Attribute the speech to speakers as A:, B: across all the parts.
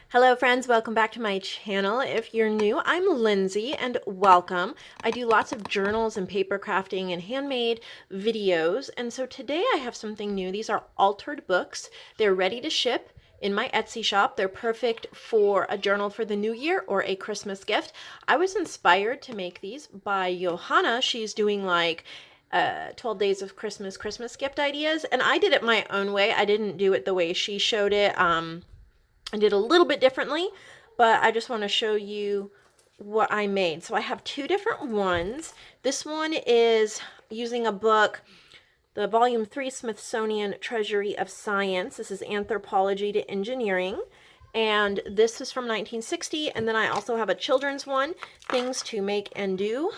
A: Hello friends, welcome back to my channel. If you're new, I'm Lindsay and welcome. I do lots of journals and paper crafting and handmade videos, and so today I have something new. These are altered books. They're ready to ship in my Etsy shop. They're perfect for a journal for the new year or a Christmas gift. I was inspired to make these by Johanna. She's doing like 12 days of Christmas gift ideas, and I did it my own way. I didn't do it the way she showed it. I did a little bit differently, but I just want to show you what I made. So I have two different ones. This one is using a book, the Volume 3 Smithsonian Treasury of Science. This is Anthropology to Engineering. And this is from 1960. And then I also have a children's one, Things to Make and Do.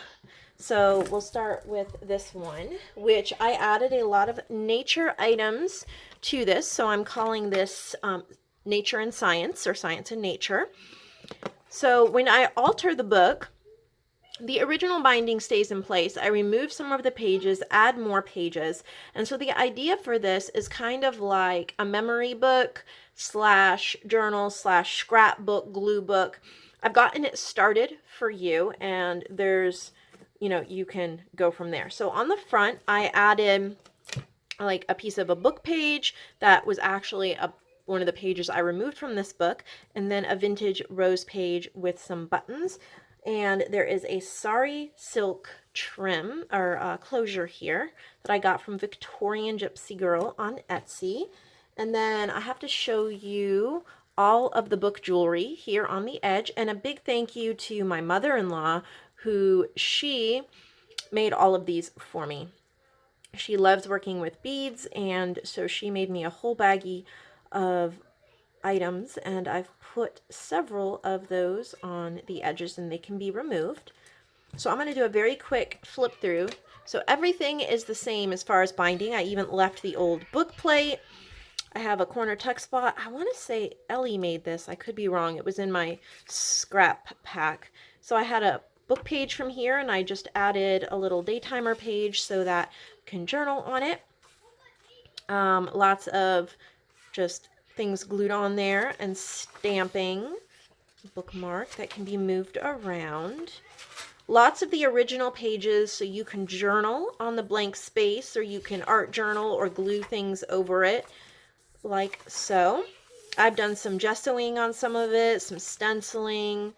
A: So we'll start with this one, which I added a lot of nature items to this. So I'm calling this Nature and Science, or Science and Nature. So when I alter the book, the original binding stays in place. I remove some of the pages, add more pages. And so the idea for this is kind of like a memory book slash journal slash scrapbook, glue book. I've gotten it started for you, and there's, you can go from there. So on the front, I added like a piece of a book page that was actually one of the pages I removed from this book, and then a vintage rose page with some buttons. And there is a sari silk trim or closure here that I got from Victorian Gypsy Girl on Etsy. And then I have to show you all of the book jewelry here on the edge, and a big thank you to my mother-in-law, who she made all of these for me. She loves working with beads, and so she made me a whole baggie of items, and I've put several of those on the edges, and they can be removed. So I'm going to do a very quick flip through. So everything is the same as far as binding. I even left the old book plate. I have a corner tuck spot. I want to say Ellie made this. I could be wrong. It was in my scrap pack. So I had a book page from here, and I just added a little daytimer page so that you can journal on it. Lots of just things glued on there, and stamping, bookmark that can be moved around. Lots of the original pages, so you can journal on the blank space, or you can art journal or glue things over it like so. I've done some gessoing on some of it, some stenciling,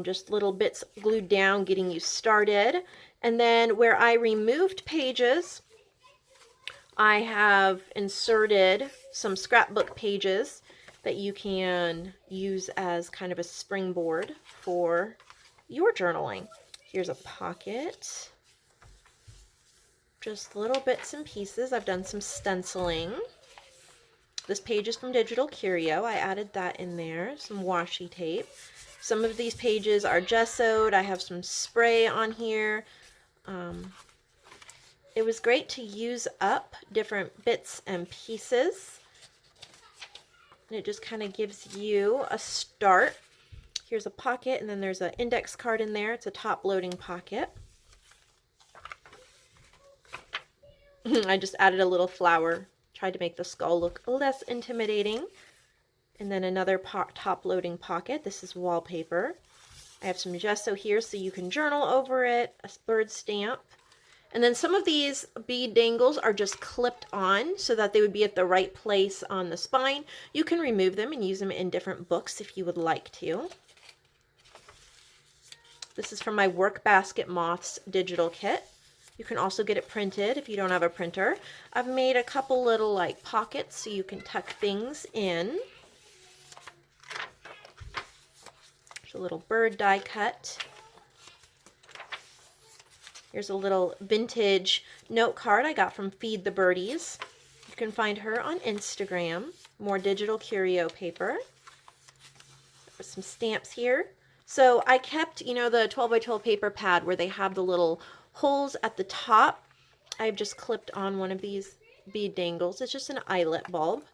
A: just little bits glued down, getting you started. And then where I removed pages, I have inserted some scrapbook pages that you can use as kind of a springboard for your journaling. Here's a pocket, just little bits and pieces. I've done some stenciling. This page is from Digital Curio. I added that in there, some washi tape. Some of these pages are gessoed. I have some spray on here. It was great to use up different bits and pieces. And it just kind of gives you a start. Here's a pocket, and then there's an index card in there. It's a top-loading pocket. I just added a little flower. Tried to make the skull look less intimidating. And then another top-loading pocket. This is wallpaper. I have some gesso here so you can journal over it. A bird stamp. And then some of these bead dangles are just clipped on so that they would be at the right place on the spine. You can remove them and use them in different books if you would like to. This is from my Work Basket Moths digital kit. You can also get it printed if you don't have a printer. I've made a couple little like pockets so you can tuck things in. There's a little bird die cut. Here's a little vintage note card I got from Feed the Birdies. You can find her on Instagram. More Digital Curio paper. There's some stamps here. So I kept, the 12 by 12 paper pad where they have the little holes at the top. I've just clipped on one of these bead dangles. It's just an eyelet bulb.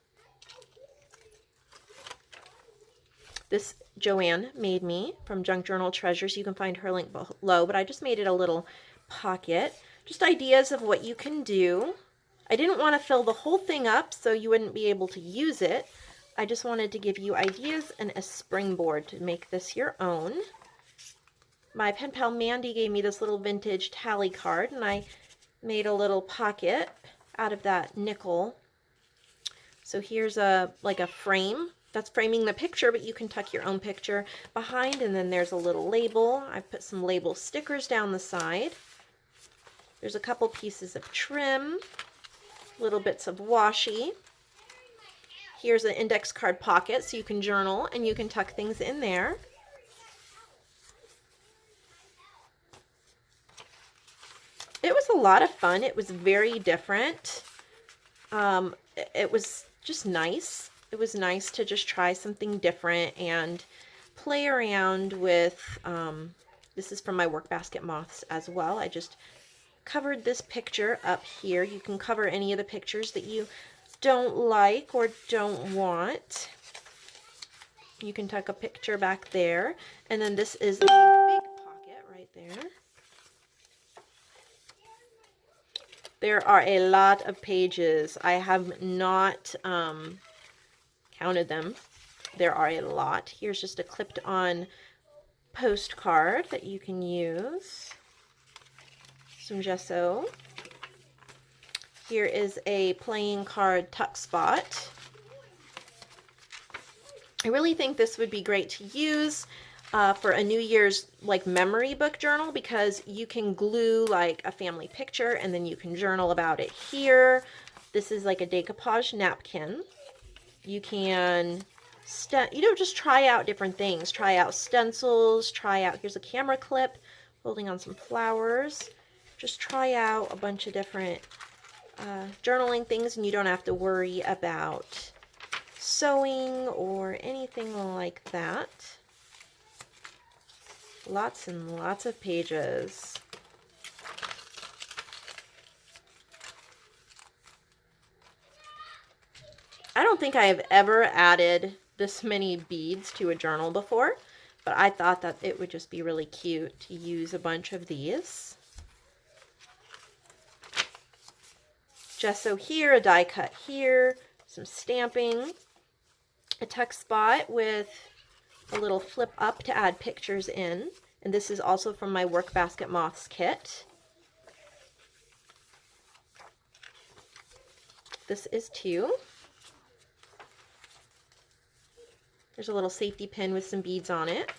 A: This Joanne made me from Junk Journal Treasures. You can find her link below, but I just made it a little pocket. Just ideas of what you can do. I didn't want to fill the whole thing up so you wouldn't be able to use it, I just wanted to give you ideas and a springboard to make this your own. My pen pal Mandy gave me this little vintage tally card, and I made a little pocket out of that nickel. So here's like a frame that's framing the picture, but you can tuck your own picture behind, and then there's a little label. I put some label stickers down the side. There's a couple pieces of trim, little bits of washi. Here's an index card pocket so you can journal and you can tuck things in there. It was a lot of fun. It was very different. It was just nice. It was nice to just try something different and play around with, this is from my work basket moths as well. I just covered this picture up here. You can cover any of the pictures that you don't like or don't want. You can tuck a picture back there. And then this is a big pocket right there. There are a lot of pages. I have not counted them. There are a lot. Here's just a clipped on postcard that you can use. Some gesso. Here is a playing card tuck spot. I really think this would be great to use for a New Year's like memory book journal, because you can glue like a family picture and then you can journal about it here. This is like a decoupage napkin. You can just try out different things. Try out stencils, here's a camera clip holding on some flowers. Just try out a bunch of different journaling things, and you don't have to worry about sewing or anything like that. Lots and lots of pages. I don't think I have ever added this many beads to a journal before, but I thought that it would just be really cute to use a bunch of these. Gesso here, a die cut here, some stamping, a tuck spot with a little flip up to add pictures in. And this is also from my Work Basket Moths kit. This is too. There's a little safety pin with some beads on it.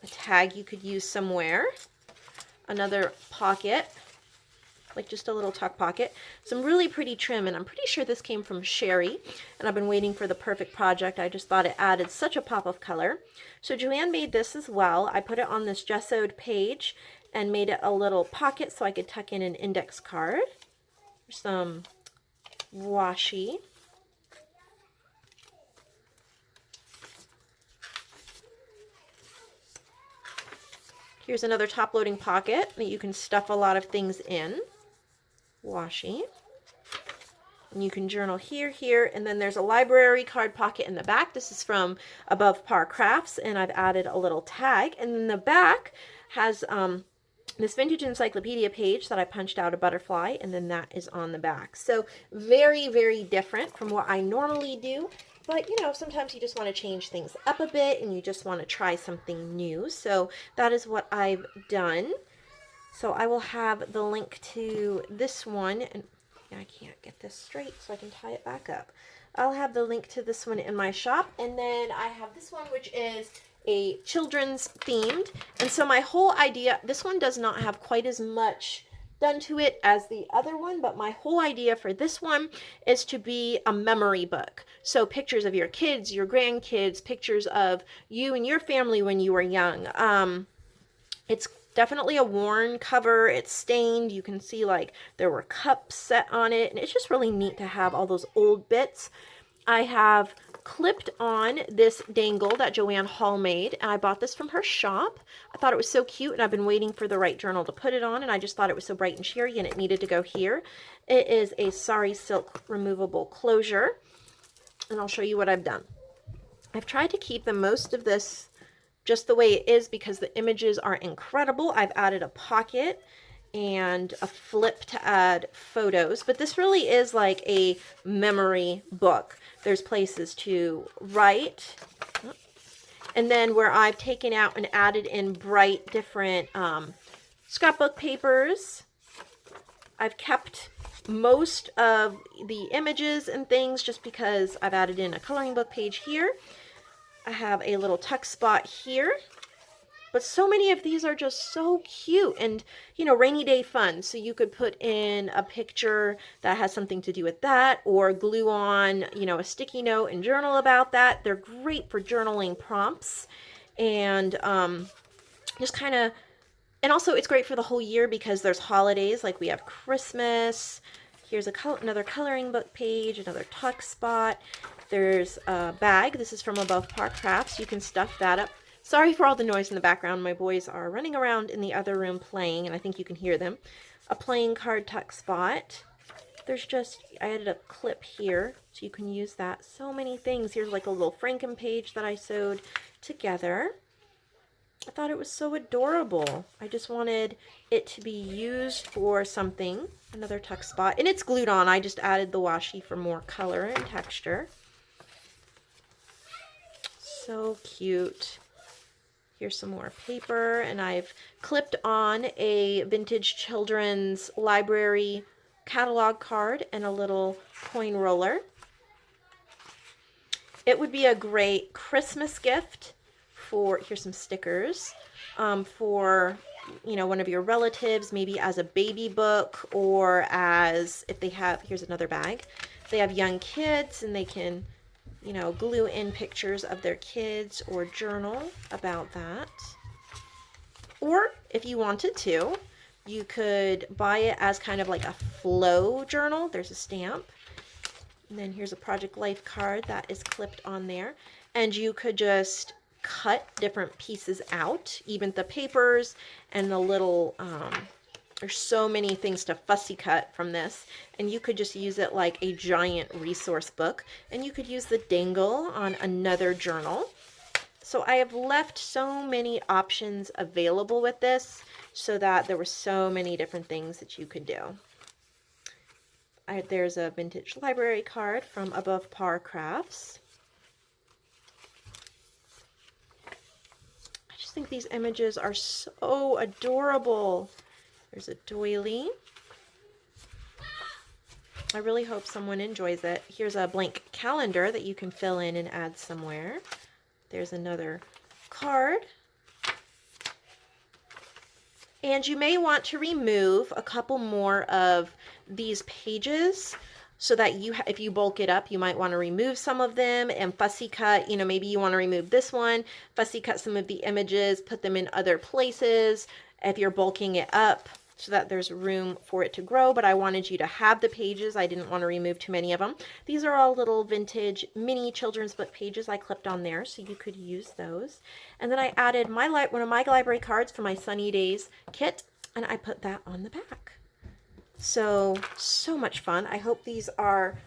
A: A tag you could use somewhere. Another pocket, like just a little tuck pocket. Some really pretty trim, and I'm pretty sure this came from Sherry, and I've been waiting for the perfect project. I just thought it added such a pop of color. So Joanne made this as well. I put it on this gessoed page and made it a little pocket so I could tuck in an index card. There's some washi. Here's another top-loading pocket that you can stuff a lot of things in. Washi. And you can journal here, and then there's a library card pocket in the back. This is from Above Par Crafts, and I've added a little tag. And then the back has this vintage encyclopedia page that I punched out a butterfly, and then that is on the back. So very, very different from what I normally do. But, you know, sometimes you just want to change things up a bit and you just want to try something new. So that is what I've done. So I will have the link to this one. And I can't get this straight so I can tie it back up. I'll have the link to this one in my shop. And then I have this one, which is a children's themed. And so my whole idea, this one does not have quite as much done to it as the other one, but my whole idea for this one is to be a memory book. So pictures of your kids, your grandkids, pictures of you and your family when you were young. It's definitely a worn cover. It's stained. You can see like there were cups set on it, and it's just really neat to have all those old bits. I have clipped on this dangle that Joanne Hall made, and I bought this from her shop. I thought it was so cute, and I've been waiting for the right journal to put it on, and I just thought it was so bright and cheery, and it needed to go here. It is a sari silk removable closure, and I'll show you what I've done. I've tried to keep the most of this just the way it is because the images are incredible. I've added a pocket and a flip to add photos. But this really is like a memory book. There's places to write. And then where I've taken out and added in bright different scrapbook papers. I've kept most of the images and things just because I've added in a coloring book page here. I have a little tuck spot here. But so many of these are just so cute and, you know, rainy day fun. So you could put in a picture that has something to do with that, or glue on, you know, a sticky note and journal about that. They're great for journaling prompts, and just kind of, and also it's great for the whole year because there's holidays, like we have Christmas. Here's another coloring book page, another tuck spot. There's a bag. This is from Above Par Crafts. You can stuff that up. Sorry for all the noise in the background. My boys are running around in the other room playing, and I think you can hear them. A playing card tuck spot. There's just, I added a clip here, so you can use that. So many things. Here's like a little Franken page that I sewed together. I thought it was so adorable. I just wanted it to be used for something. Another tuck spot. And it's glued on. I just added the washi for more color and texture. So cute. Here's some more paper, and I've clipped on a vintage children's library catalog card and a little coin roller. It would be a great Christmas gift for, here's some stickers, for, you know, one of your relatives, maybe as a baby book, or as, if they have, here's another bag, they have young kids and they can, you know, glue in pictures of their kids or journal about that. Or if you wanted to, you could buy it as kind of like a flow journal. There's a stamp. And then here's a Project Life card that is clipped on there. And you could just cut different pieces out, even the papers and the little, there's so many things to fussy cut from this, and you could just use it like a giant resource book, and you could use the dangle on another journal. So I have left so many options available with this so that there were so many different things that you could do. There's a vintage library card from Above Par Crafts. I just think these images are so adorable. There's a doily. I really hope someone enjoys it. Here's a blank calendar that you can fill in and add somewhere. There's another card. And you may want to remove a couple more of these pages so that if you bulk it up, you might want to remove some of them and fussy cut, you know, maybe you want to remove this one, fussy cut some of the images, put them in other places if you're bulking it up, so that there's room for it to grow. But I wanted you to have the pages. I didn't want to remove too many of them. These are all little vintage mini children's book pages I clipped on there, so you could use those. And then I added one of my library cards for my Sunny Days kit, and I put that on the back. So much fun. I hope these are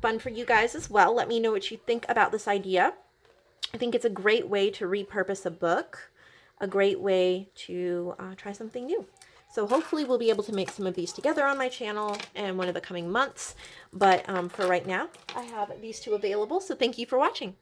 A: fun for you guys as well. Let me know what you think about this idea. I think it's a great way to repurpose a book, a great way to try something new. So hopefully we'll be able to make some of these together on my channel in one of the coming months. But for right now, I have these two available. So thank you for watching.